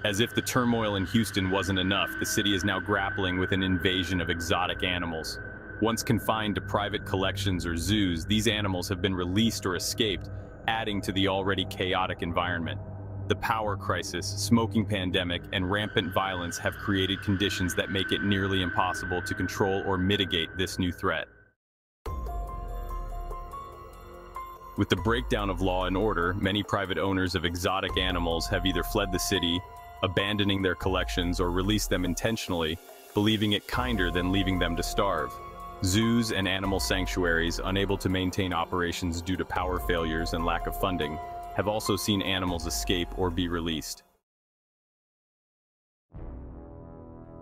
As if the turmoil in Houston wasn't enough, the city is now grappling with an invasion of exotic animals. Once confined to private collections or zoos, these animals have been released or escaped, adding to the already chaotic environment. The power crisis, smoking pandemic, and rampant violence have created conditions that make it nearly impossible to control or mitigate this new threat. With the breakdown of law and order, many private owners of exotic animals have either fled the city, abandoning their collections, or released them intentionally, believing it kinder than leaving them to starve. Zoos and animal sanctuaries, unable to maintain operations due to power failures and lack of funding, have also seen animals escape or be released.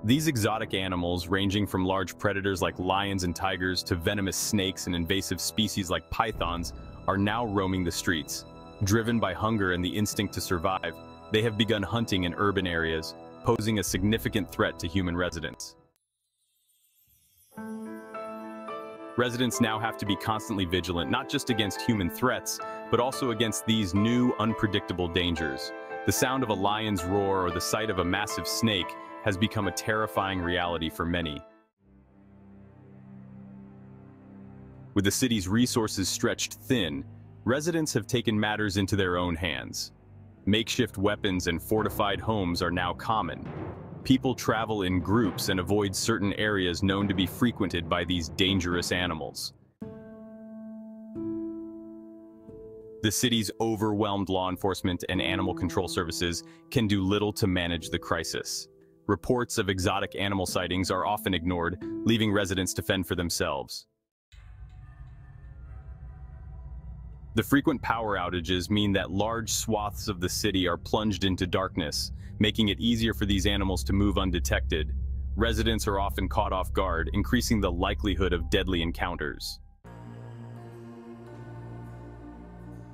These exotic animals, ranging from large predators like lions and tigers to venomous snakes and invasive species like pythons, are now roaming the streets. Driven by hunger and the instinct to survive, they have begun hunting in urban areas, posing a significant threat to human residents. Residents now have to be constantly vigilant, not just against human threats, but also against these new, unpredictable dangers. The sound of a lion's roar or the sight of a massive snake has become a terrifying reality for many. With the city's resources stretched thin, residents have taken matters into their own hands. Makeshift weapons and fortified homes are now common. People travel in groups and avoid certain areas known to be frequented by these dangerous animals. The city's overwhelmed law enforcement and animal control services can do little to manage the crisis. Reports of exotic animal sightings are often ignored, leaving residents to fend for themselves. The frequent power outages mean that large swaths of the city are plunged into darkness, making it easier for these animals to move undetected. Residents are often caught off guard, increasing the likelihood of deadly encounters.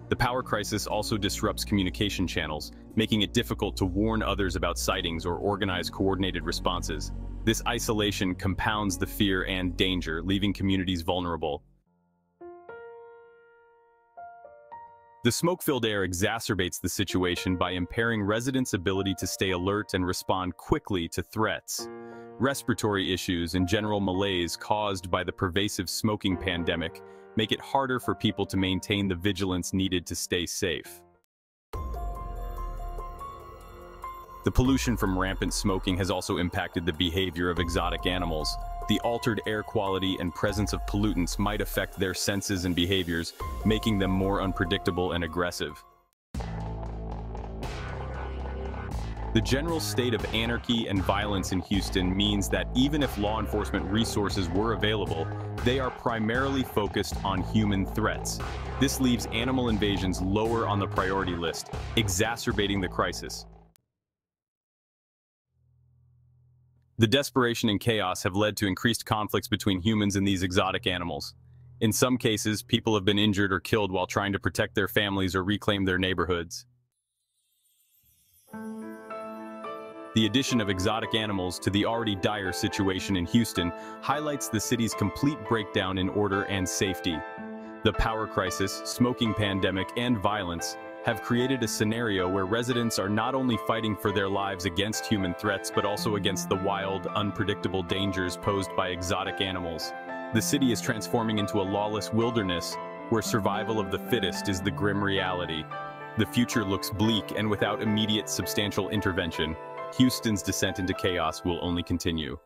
The power crisis also disrupts communication channels, making it difficult to warn others about sightings or organize coordinated responses. This isolation compounds the fear and danger, leaving communities vulnerable. The smoke-filled air exacerbates the situation by impairing residents' ability to stay alert and respond quickly to threats. Respiratory issues and general malaise caused by the pervasive smoking pandemic make it harder for people to maintain the vigilance needed to stay safe. The pollution from rampant smoking has also impacted the behavior of exotic animals. The altered air quality and presence of pollutants might affect their senses and behaviors, making them more unpredictable and aggressive. The general state of anarchy and violence in Houston means that even if law enforcement resources were available, they are primarily focused on human threats. This leaves animal invasions lower on the priority list, exacerbating the crisis. The desperation and chaos have led to increased conflicts between humans and these exotic animals. In some cases, people have been injured or killed while trying to protect their families or reclaim their neighborhoods. The addition of exotic animals to the already dire situation in Houston highlights the city's complete breakdown in order and safety. The power crisis, smoking pandemic, and violence have created a scenario where residents are not only fighting for their lives against human threats, but also against the wild, unpredictable dangers posed by exotic animals. The city is transforming into a lawless wilderness where survival of the fittest is the grim reality. The future looks bleak, and without immediate substantial intervention, Houston's descent into chaos will only continue.